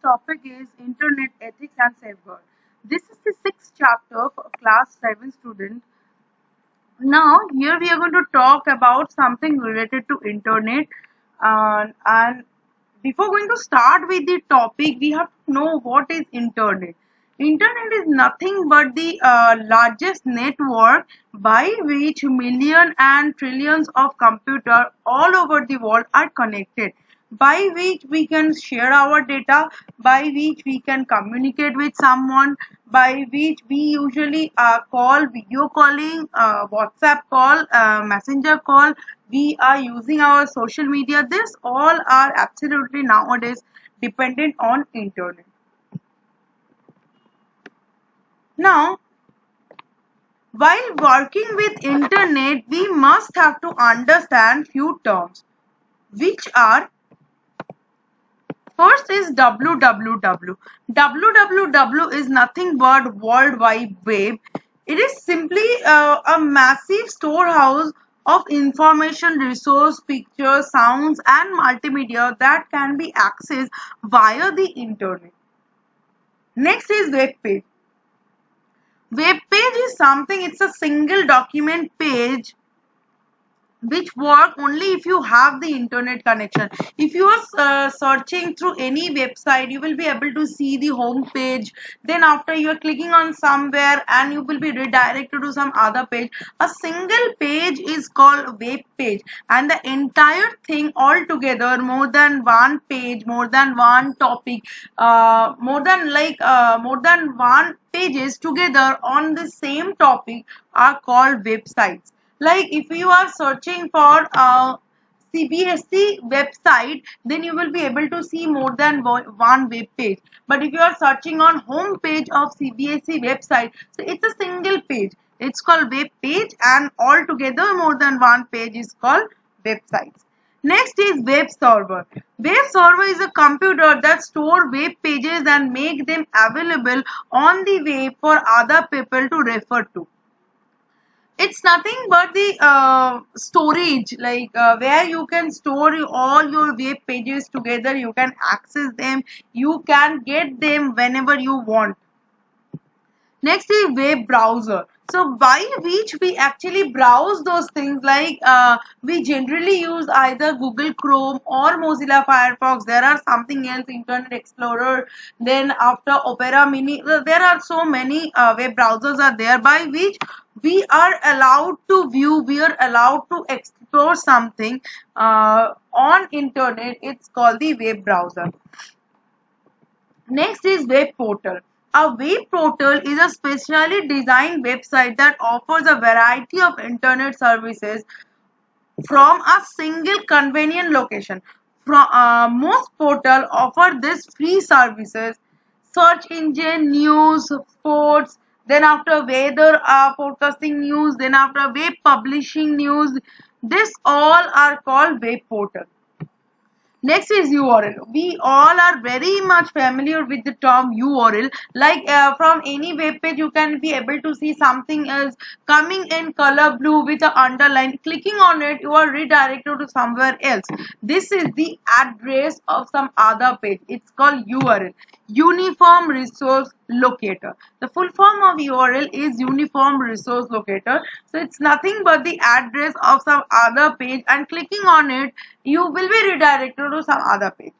topic is Internet Ethics and Safeguard. This is the sixth chapter for class 7 student. Now, here we are going to talk about something related to Internet. And before going to start with the topic, we have to know what is Internet. Internet is nothing but the largest network by which millions and trillions of computers all over the world are connected, by which we can share our data, by which we can communicate with someone, by which we usually call video calling, WhatsApp call, messenger call. We are using our social media. This all are absolutely nowadays dependent on internet. Now, while working with internet, we must have to understand few terms, which are: first is www. www is nothing but World Wide Web. It is simply a massive storehouse of information, resource, pictures, sounds, and multimedia that can be accessed via the internet. Next is web page. Web page is something, it's a single document page which work only if you have the internet connection. If you are searching through any website, you will be able to see the home page. Then after, you are clicking on somewhere and you will be redirected to some other page. A single page is called web page, and the entire thing all together, more than one page, more than one topic, more than one pages together on the same topic are called websites. Like if you are searching for CBSE website, then you will be able to see more than one web page. But if you are searching on home page of CBSE website, so it's a single page. It's called web page, and altogether more than one page is called websites. Next is web server. Web server is a computer that store web pages and make them available on the web for other people to refer to. It's nothing but the storage, like where you can store all your web pages together. You can access them, you can get them whenever you want. Next is web browser. So by which we actually browse those things, like we generally use either Google Chrome or Mozilla Firefox. There are something else, Internet Explorer, then after Opera Mini. There are so many web browsers are there by which we are allowed to view, we are allowed to explore something on internet. It's called the web browser. Next is web portal. A web portal is a specially designed website that offers a variety of internet services from a single convenient location. Most portals offer these free services: search engine, news, sports, then after weather, forecasting news, then after web publishing news. This all are called web portal. Next is URL. We all are very much familiar with the term URL. Like from any web page, you can be able to see something else coming in color blue with an underline. Clicking on it, you are redirected to somewhere else. This is the address of some other page. It's called URL. Uniform Resource Locator. The full form of URL is Uniform Resource Locator. So it's nothing but the address of some other page, and clicking on it, you will be redirected to some other page.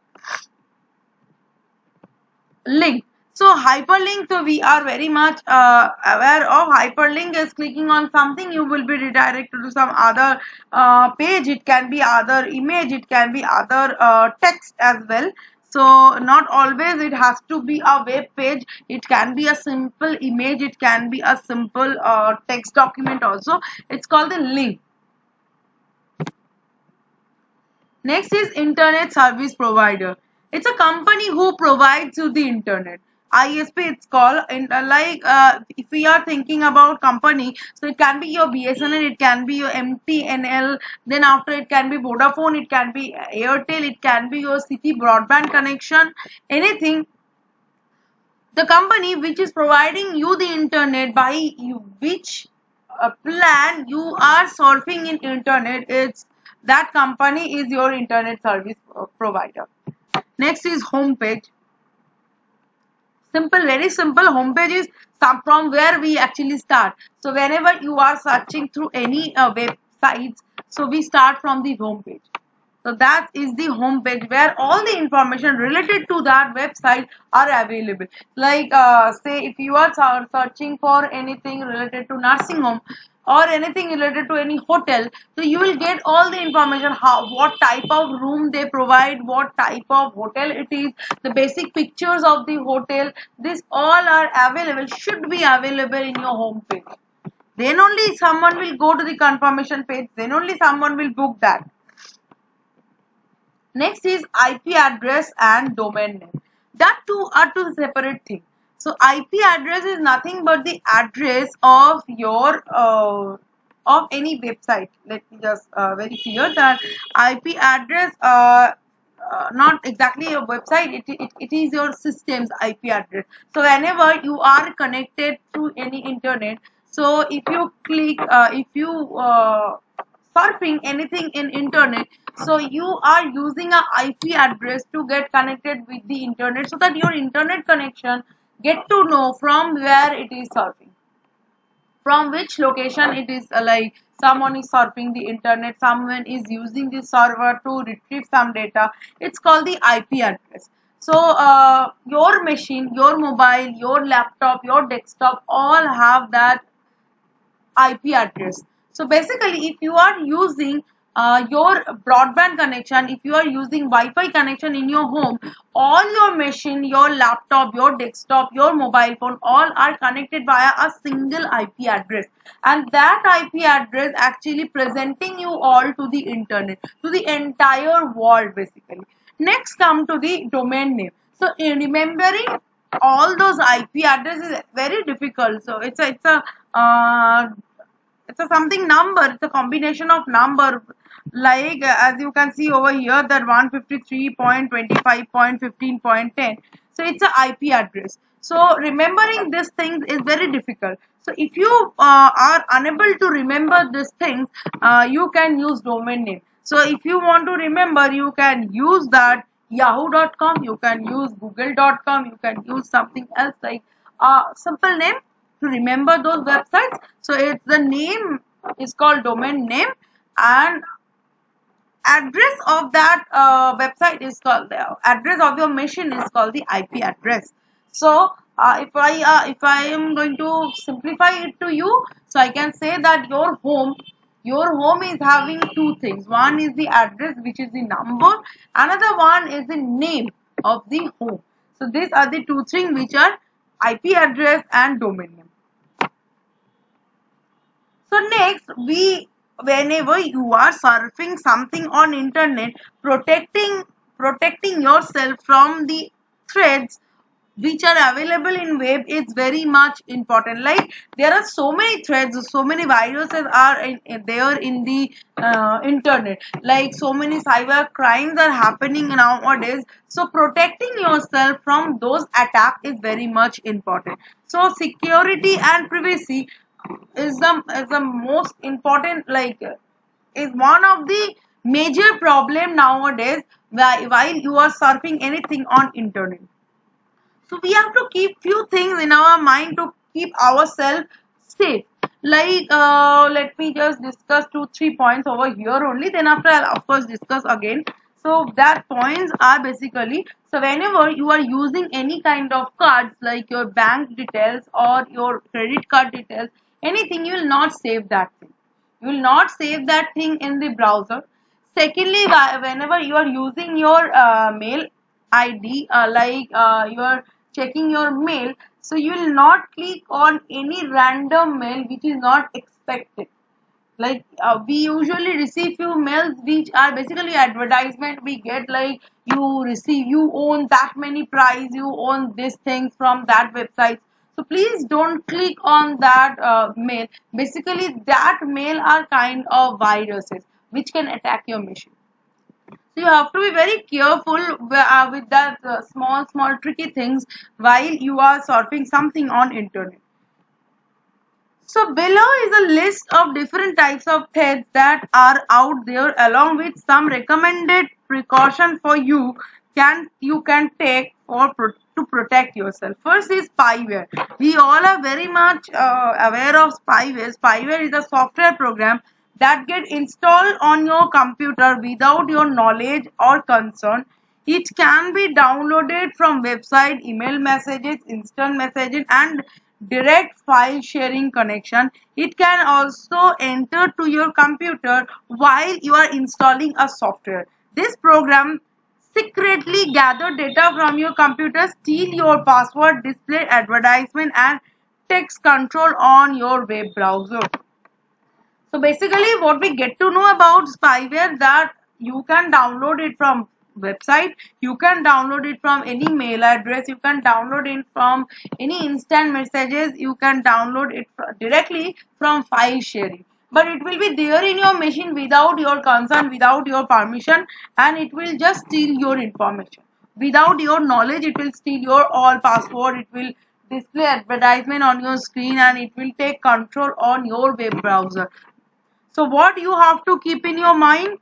Link. So hyperlink, so we are very much aware of hyperlink. Is clicking on something, you will be redirected to some other page. It can be other image, it can be other text as well. So not always it has to be a web page. It can be a simple image, it can be a simple text document also. It's called the link. Next is internet service provider. It's a company who provides you the internet. ISP it's called. If we are thinking about company, so it can be your BSNL, it can be your MTNL, then after it can be Vodafone, it can be Airtel, it can be your city broadband connection, anything. The company which is providing you the internet, by which plan you are surfing in internet, it's that company is your internet service provider. Next is home page. Simple, very simple. Homepage is some from where we actually start. So whenever you are searching through any websites, so we start from the homepage. So that is the home page where all the information related to that website are available. Like say if you are searching for anything related to nursing home or anything related to any hotel, so you will get all the information, how, what type of room they provide, what type of hotel it is, the basic pictures of the hotel. This all are available, should be available in your home page. Then only someone will go to the confirmation page, then only someone will book that. Next is IP address and domain name. That two are two separate things. So IP address is nothing but the address of your of any website. Let me just very clear that IP address not exactly your website. It is your system's IP address. So whenever you are connected to any internet, so if you click if you surfing anything in internet, so you are using a IP address to get connected with the internet, so that your internet connection get to know from where it is surfing, from which location it is, like someone is surfing the internet, someone is using the server to retrieve some data. It's called the IP address. So your machine, your mobile, your laptop, your desktop all have that IP address. So basically, if you are using your broadband connection, if you are using Wi-Fi connection in your home, all your machine, your laptop, your desktop, your mobile phone, all are connected via a single IP address, and that IP address actually presenting you all to the internet, to the entire world basically. Next, come to the domain name. So remembering all those IP addresses is very difficult. So it's a something number, it's a combination of number, like as you can see over here, that 153.25.15.10. So it's a IP address. So remembering these things is very difficult. So if you are unable to remember these things, you can use domain name. So if you want to remember, you can use that yahoo.com, you can use google.com, you can use something else like simple name to remember those websites. So it's the name is called domain name, and address of that website is called, the address of your machine is called the IP address. So if I am going to simplify it to you, so I can say that your home is having two things. One is the address, which is the number, another one is the name of the home. So these are the two things which are IP address and domain name. So next, whenever you are surfing something on internet, protecting yourself from the threats which are available in web is very much important. Like there are so many threads, so many viruses are there in the internet, like so many cyber crimes are happening nowadays. So protecting yourself from those attacks is very much important. So security and privacy is the most important, like is one of the major problem nowadays while you are surfing anything on internet. So we have to keep few things in our mind to keep ourselves safe. Like let me just discuss 2-3 points over here only. Then after I'll of course discuss again. So that points are basically, so whenever you are using any kind of cards like your bank details or your credit card details, anything, you will not save that thing. You will not save that thing in the browser. Secondly, whenever you are using your mail ID, you are checking your mail, so you will not click on any random mail which is not expected. Like we usually receive few mails which are basically advertisement we get, like you own that many prize, you own these things from that website. So please don't click on that mail. Basically that mail are kind of viruses which can attack your machine. So you have to be very careful with that small tricky things while you are surfing something on internet. So below is a list of different types of threats that are out there, along with some recommended precaution for you can take to protect yourself. First is spyware. We all are very much aware of spyware. Spyware is a software program that get installed on your computer without your knowledge or concern. It can be downloaded from website, email messages, instant messaging, and direct file sharing connection. It can also enter to your computer while you are installing a software. This program secretly gather data from your computer, steal your password, display advertisement, and takes control on your web browser. So basically what we get to know about spyware, that you can download it from website, you can download it from any mail address, you can download it from any instant messages, you can download it directly from file sharing. But it will be there in your machine without your consent, without your permission, and it will just steal your information. Without your knowledge, it will steal your all password, it will display advertisement on your screen, and it will take control on your web browser. So what you have to keep in your mind,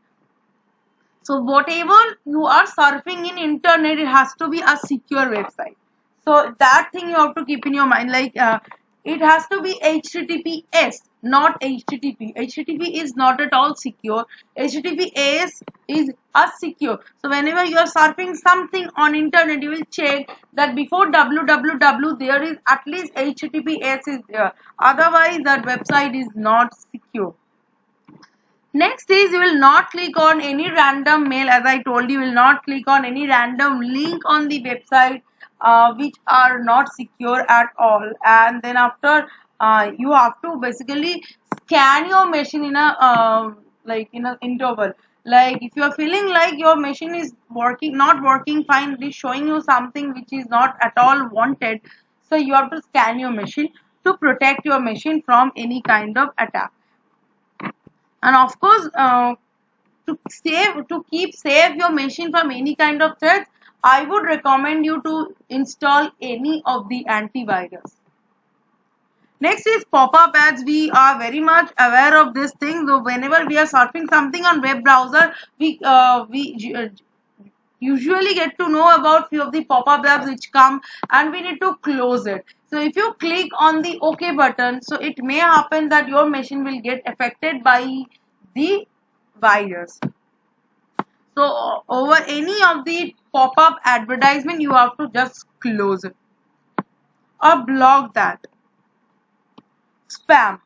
so whatever you are surfing in internet, it has to be a secure website. So that thing you have to keep in your mind, like it has to be HTTPS, not HTTP. HTTP is not at all secure. HTTPS is a secure. So whenever you are surfing something on internet, you will check that before www there is at least HTTPS is there. Otherwise that website is not secure. Next is, you will not click on any random mail. As I told you, will not click on any random link on the website which are not secure at all. And then after, you have to basically scan your machine in a like in an interval. Like if you are feeling like your machine is working, not working fine, it is showing you something which is not at all wanted. So you have to scan your machine to protect your machine from any kind of attack. And of course, to keep safe your machine from any kind of threats, I would recommend you to install any of the antivirus. Next is pop-up ads. We are very much aware of this thing. So whenever we are surfing something on web browser, we usually get to know about few of the pop-up ads which come, and we need to close it. So if you click on the OK button, so it may happen that your machine will get affected by the virus. So over any of the pop-up advertisement, you have to just close it or block that. Spam.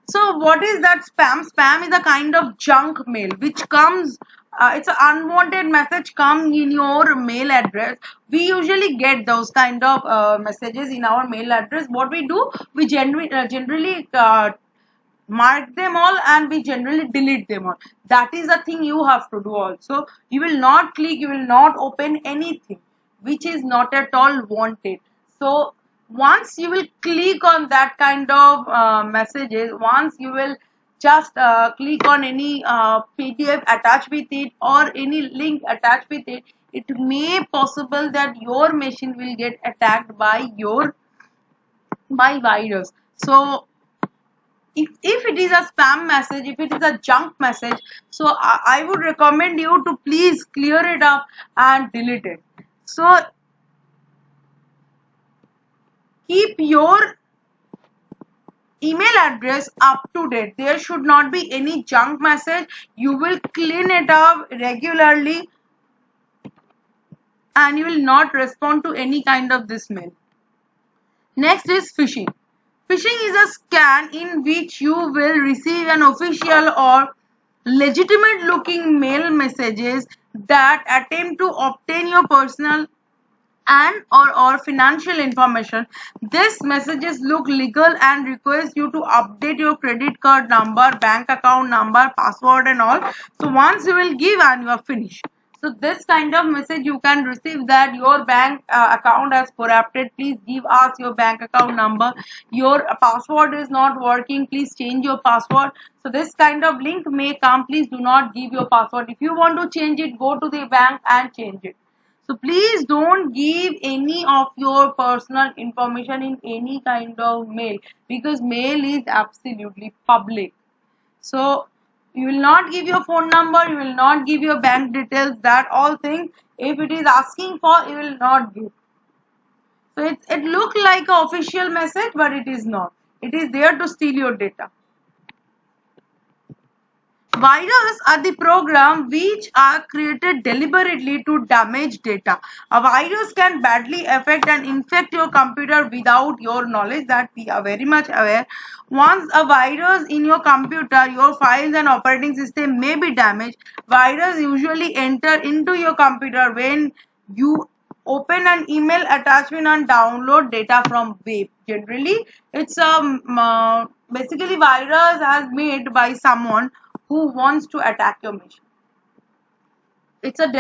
So what is that spam? Spam is a kind of junk mail which comes, it's an unwanted message come in your mail address. We usually get those kind of messages in our mail address. What we do, we generally mark them all, and we generally delete them all. That is the thing you have to do also. You will not click, you will not open anything which is not at all wanted. So once you will click on that kind of messages, once you will just click on any PDF attached with it or any link attached with it, it may possible that your machine will get attacked by virus. So if it is a spam message, if it is a junk message, so I would recommend you to please clear it up and delete it. So keep your email address up to date. There should not be any junk message. You will clean it up regularly and you will not respond to any kind of this mail. Next is phishing. Phishing is a scan in which you will receive an official or legitimate looking mail messages that attempt to obtain your personal and or financial information. These messages look legal and request you to update your credit card number, bank account number, password and all. So once you will give and you are finished. So this kind of message you can receive that your bank account has corrupted. Please give us your bank account number. Your password is not working. Please change your password. So this kind of link may come. Please do not give your password. If you want to change it, go to the bank and change it. So please don't give any of your personal information in any kind of mail, because mail is absolutely public. So you will not give your phone number, you will not give your bank details, that all things. If it is asking for, you will not give. So it look like an official message, but it is not. It is there to steal your data. Viruses are the program which are created deliberately to damage data. A virus can badly affect and infect your computer without your knowledge, that we are very much aware. Once a virus in your computer, your files and operating system may be damaged. Virus usually enter into your computer when you open an email attachment and download data from web. Generally, it's basically virus has made by someone who wants to attack your machine. It's a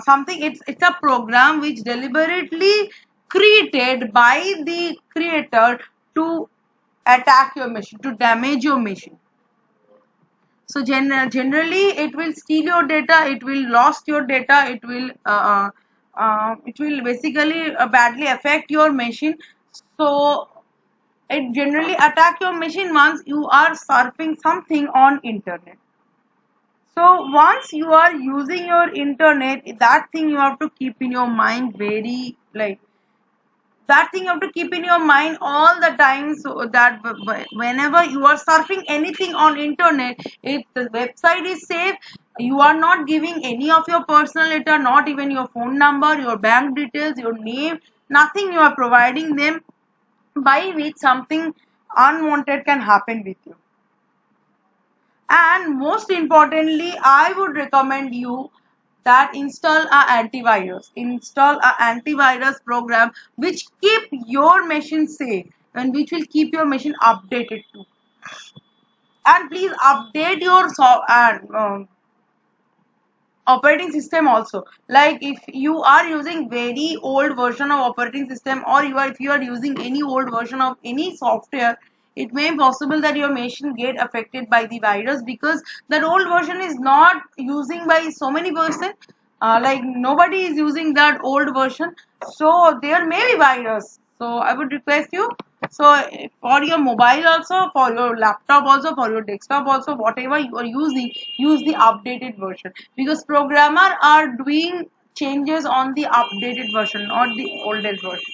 something. It's a program which deliberately created by the creator to attack your machine, to damage your machine. So generally, it will steal your data. It will lost your data. It will basically badly affect your machine. So it generally attack your machine once you are surfing something on internet. So once you are using your internet, that thing you have to keep in your mind very like that thing you have to keep in your mind all the time, so that whenever you are surfing anything on internet, if the website is safe, you are not giving any of your personal data, not even your phone number, your bank details, your name, nothing you are providing them, by which something unwanted can happen with you. And most importantly, I would recommend you that install a antivirus. Install a antivirus program which keep your machine safe and which will keep your machine updated too. And please update your operating system also. Like if you are using very old version of operating system, or if you are using any old version of any software, it may be possible that your machine get affected by the virus, because that old version is not using by so many person, like nobody is using that old version, so there may be virus. So I would request you, so for your mobile also, for your laptop also, for your desktop also, whatever you are using, use the updated version, because programmer are doing changes on the updated version, not the oldest version.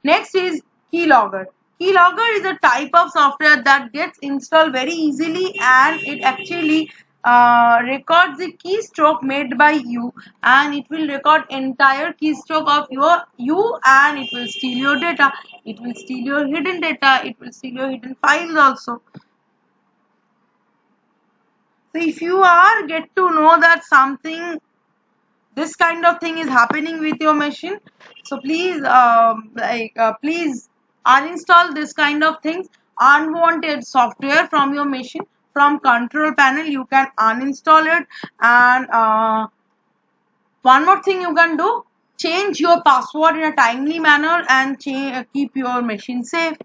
Next is Keylogger. Keylogger is a type of software that gets installed very easily, and it actually records the keystroke made by you, and it will record entire keystroke of you, and it will steal your data. It will steal your hidden data. It will steal your hidden files also. So if you are get to know that something, this kind of thing is happening with your machine, so please please uninstall this kind of things, unwanted software from your machine. From control panel you can uninstall it. And one more thing you can do, change your password in a timely manner and keep your machine safe.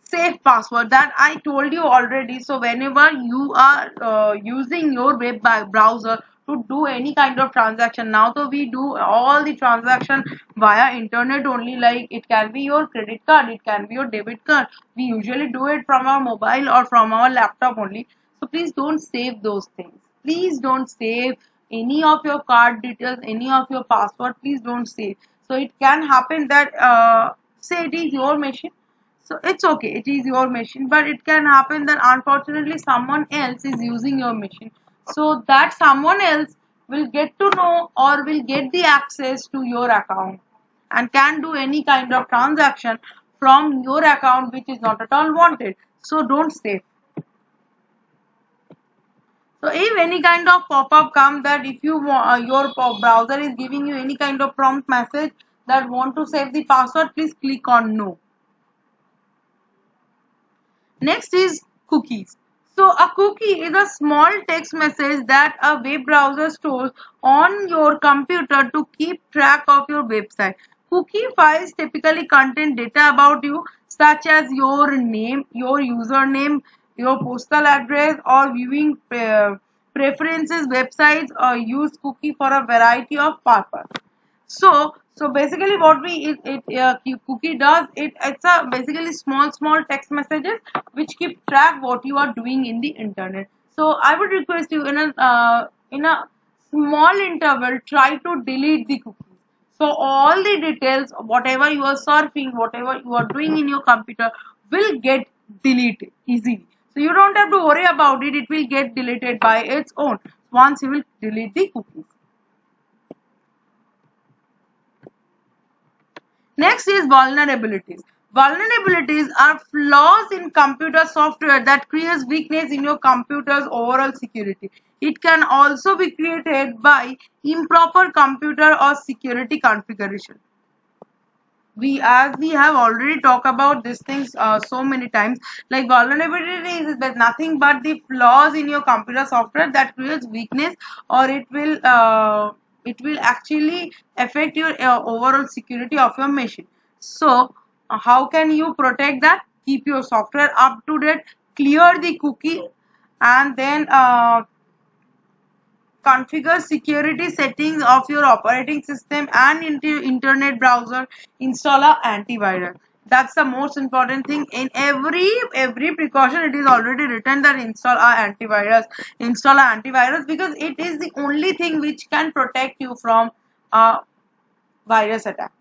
Safe password, that I told you already. So whenever you are using your web browser to do any kind of transaction, now so we do all the transaction via internet only, like it can be your credit card, it can be your debit card, we usually do it from our mobile or from our laptop only. So please don't save those things. Please don't save any of your card details, any of your password, please don't save. So it can happen that say it is your machine, so it's okay, it is your machine, but it can happen that unfortunately someone else is using your machine. So that someone else will get to know or will get the access to your account and can do any kind of transaction from your account which is not at all wanted. So don't save. So if any kind of pop-up comes that if you your browser is giving you any kind of prompt message that want to save the password, please click on no. Next is cookies. So a cookie is a small text message that a web browser stores on your computer to keep track of your website. Cookie files typically contain data about you, such as your name, your username, your postal address, or viewing preferences. Websites use cookie for a variety of purposes. So basically what cookie does, it's a basically small text messages which keep track what you are doing in the internet. So I would request you in a small interval try to delete the cookies. So all the details, whatever you are surfing, whatever you are doing in your computer will get deleted easily. So you don't have to worry about it, it will get deleted by its own once you will delete the cookies. Next is vulnerabilities. Vulnerabilities are flaws in computer software that creates weakness in your computer's overall security. It can also be created by improper computer or security configuration. As we have already talked about these things so many times, like vulnerability is but nothing but the flaws in your computer software that creates weakness, or it will actually affect your overall security of your machine. So how can you protect that? Keep your software up to date, clear the cookie, and then configure security settings of your operating system and internet browser. Install a antivirus. That's the most important thing. In every precaution it is already written that install a antivirus, because it is the only thing which can protect you from a virus attack.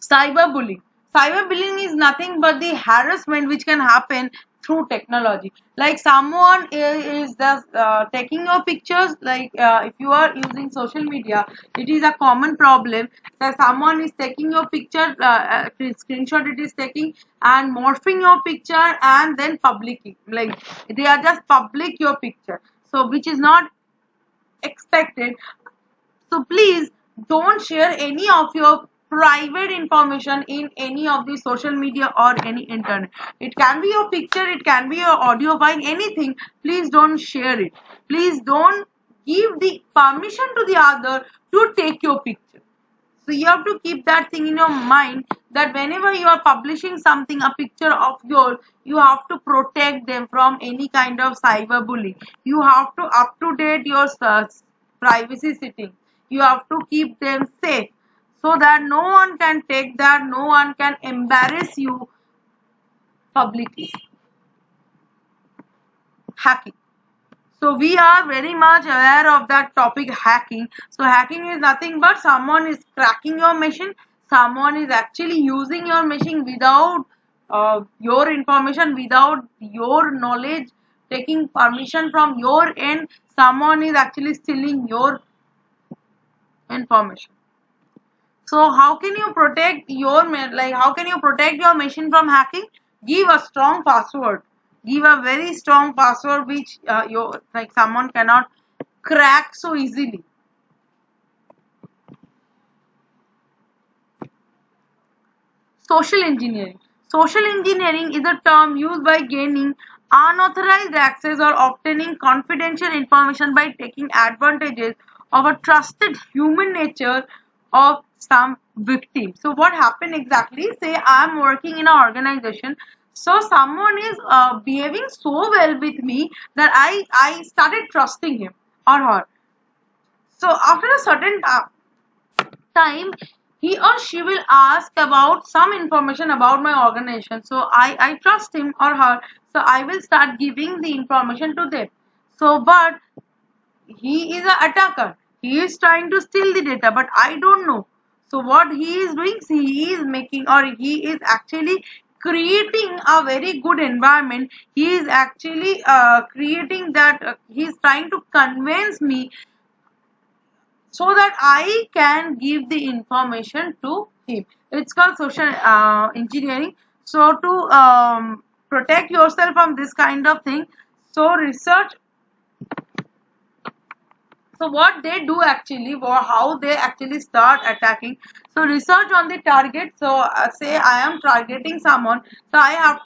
Cyberbullying. Cyberbullying is nothing but the harassment which can happen through technology. Like someone is just taking your pictures. Like if you are using social media, it is a common problem that someone is taking your picture, screenshot it is taking and morphing your picture and then publishing. Like they are just public your picture. So which is not expected. So please don't share any of your private information in any of the social media or any internet. It can be your picture, it can be your audio file, anything. Please don't share it. Please don't give the permission to the other to take your picture. So you have to keep that thing in your mind that whenever you are publishing something, a picture of yours, you have to protect them from any kind of cyberbullying. You have to up to date your privacy settings. You have to keep them safe so that no one can take that, no one can embarrass you publicly. Hacking. So we are very much aware of that topic, hacking. So hacking is nothing but someone is cracking your machine, someone is actually using your machine without your information, without your knowledge, taking permission from your end. Someone is actually stealing your information. So how can you protect your how can you protect your machine from hacking? Give a strong password. Give a very strong password which someone cannot crack so easily. Social engineering. Social engineering is a term used by gaining unauthorized access or obtaining confidential information by taking advantages of a trusted human nature of some victim. So what happened exactly? Say I am working in an organization. So someone is behaving so well with me that I started trusting him or her. So after a certain time, he or she will ask about some information about my organization. So I trust him or her. So I will start giving the information to them. So but he is an attacker. He is trying to steal the data, but I don't know. So what he is doing, he is making, or he is actually creating a very good environment. He is actually creating that, he is trying to convince me so that I can give the information to him. It's called social engineering. So to protect yourself from this kind of thing, so research. So what they do actually, or how they actually start attacking. So research on the target. So say I am targeting someone. So I have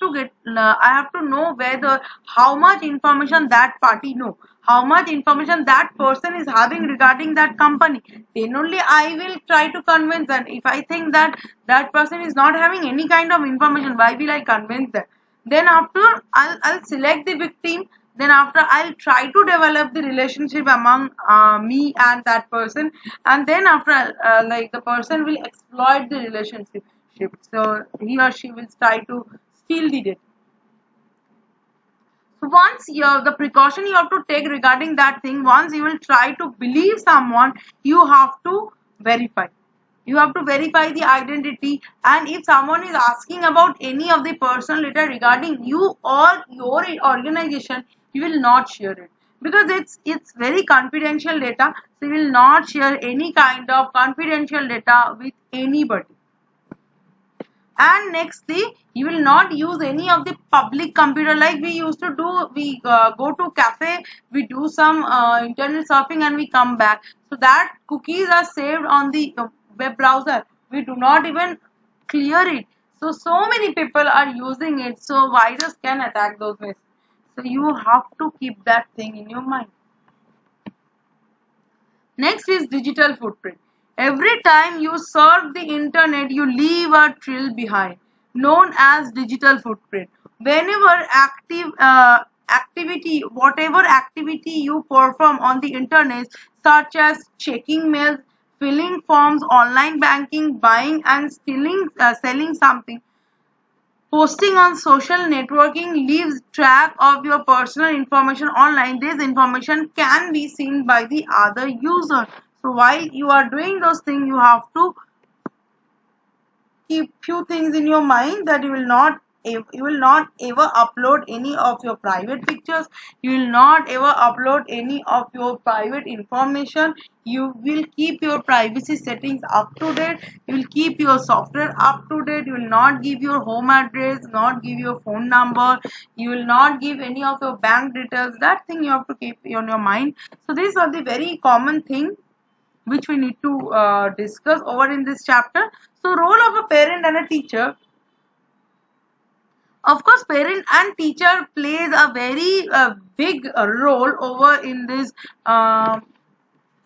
to know whether how much information that party know, how much information that person is having regarding that company. Then only I will try to convince them. If I think that that person is not having any kind of information, why will I convince them? Then after I'll select the victim. Then after I'll try to develop the relationship among me and that person, and then after the person will exploit the relationship, so he or she will try to steal the data. once the precaution you have to take regarding that thing, once you will try to believe someone, you have to verify. You have to verify the identity, and if someone is asking about any of the personal data regarding you or your organization, you will not share it, because it's very confidential data. So you will not share any kind of confidential data with anybody. And nextly, you will not use any of the public computer like we used to do. We go to cafe, we do some internet surfing, and we come back, so that cookies are saved on the web browser. We do not even clear it. So many people are using it, so virus can attack those ways. So you have to keep that thing in your mind. Next is digital footprint. Every time you surf the internet, you leave a trail behind, known as digital footprint. Whenever whatever activity you perform on the internet, such as checking mails, filling forms, online banking, buying and selling something, posting on social networking, leaves track of your personal information online. This information can be seen by the other user. So while you are doing those things, you have to keep few things in your mind, that you will not ever upload any of your private pictures. You will not ever upload any of your private information. You will keep your privacy settings up to date. You will keep your software up to date. You will not give your home address, not give your phone number. You will not give any of your bank details. That thing you have to keep on your mind. So these are the very common things which we need to discuss over in this chapter. So role of a parent and a teacher. Of course, parent and teacher plays a very big role over in this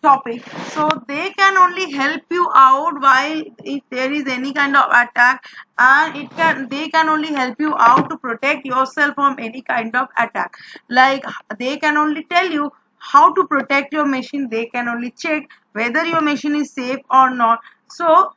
topic. So they can only help you out while if there is any kind of attack, and they can only help you out to protect yourself from any kind of attack. Like they can only tell you how to protect your machine. They can only check whether your machine is safe or not. So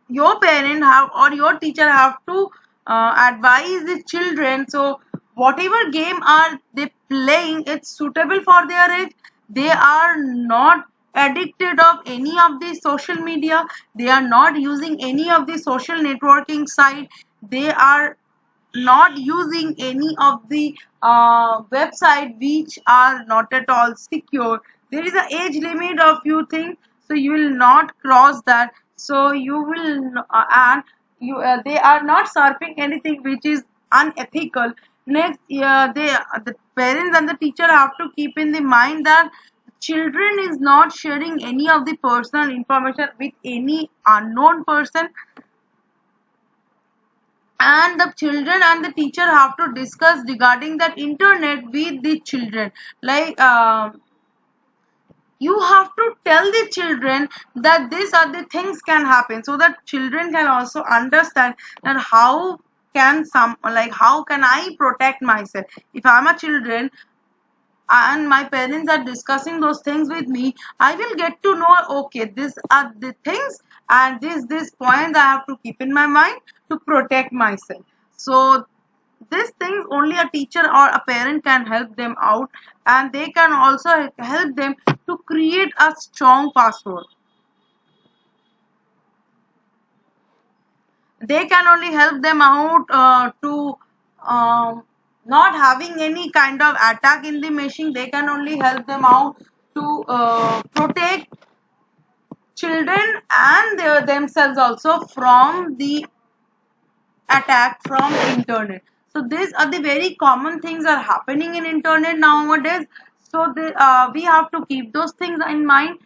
your parent have or your teacher have to advise the children. So whatever game are they playing, it's suitable for their age. They are not addicted of any of the social media. They are not using any of the social networking site. They are not using any of the website which are not at all secure. There is an age limit of few things, so you will not cross that. So you will and you they are not surfing anything which is unethical. Next, the parents and the teacher have to keep in the mind that children is not sharing any of the personal information with any unknown person, and the children and the teacher have to discuss regarding that internet with the children. Like you have to tell the children that these are the things can happen, so that children can also understand that how can I protect myself. If I'm a children and my parents are discussing those things with me, I will get to know, okay, these are the things, and this points I have to keep in my mind to protect myself. So these things only a teacher or a parent can help them out, and they can also help them to create a strong password. They can only help them out to um, not having any kind of attack in the machine. They can only help them out to protect children and themselves also from the attack from internet. So these are the very common things are happening in internet nowadays. So we have to keep those things in mind.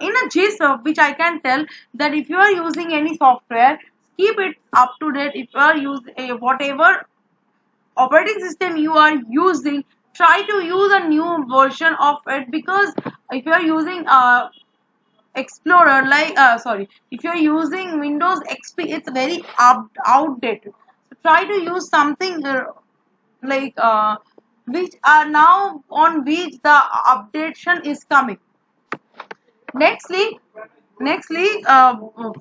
In a gist of which I can tell that if you are using any software, keep it up to date. If you are using whatever operating system you are using, try to use a new version of it, because if you are using explorer if you're using windows xp, it's very outdated. So try to use something like which are now on which the updation is coming. Nextly,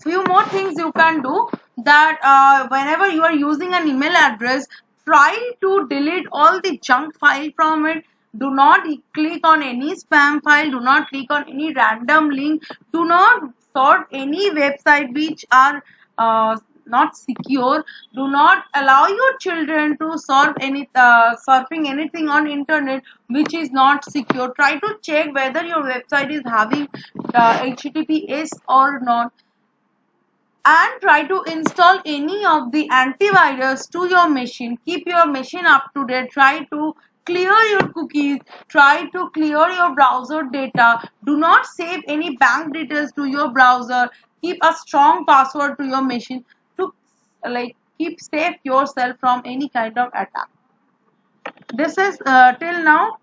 few more things you can do. that whenever you are using an email address, try to delete all the junk file from it. Do not click on any spam file. Do not click on any random link. Do not sort any website which are not secure. Do not allow your children to surfing anything on internet which is not secure. Try to check whether your website is having HTTPS or not, and try to install any of the antivirus to your machine. Keep your machine up to date. Try to clear your cookies. Try to clear your browser data. Do not save any bank details to your browser. Keep a strong password to your machine to keep safe yourself from any kind of attack. This is till now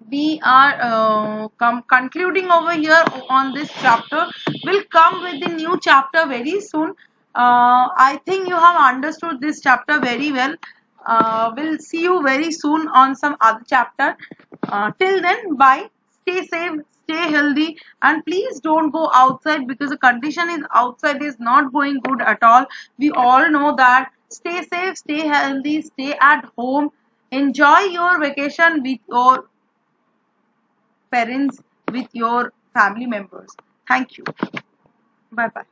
we are concluding over here on this chapter. We'll come with the new chapter very soon. I think you have understood this chapter very well. We'll see you very soon on some other chapter. Till then, bye. Stay safe, stay healthy, and please don't go outside because the condition is outside is not going good at all. We all know that. Stay safe, stay healthy, stay at home. Enjoy your vacation with your parents, with your family members. Thank you. Bye bye.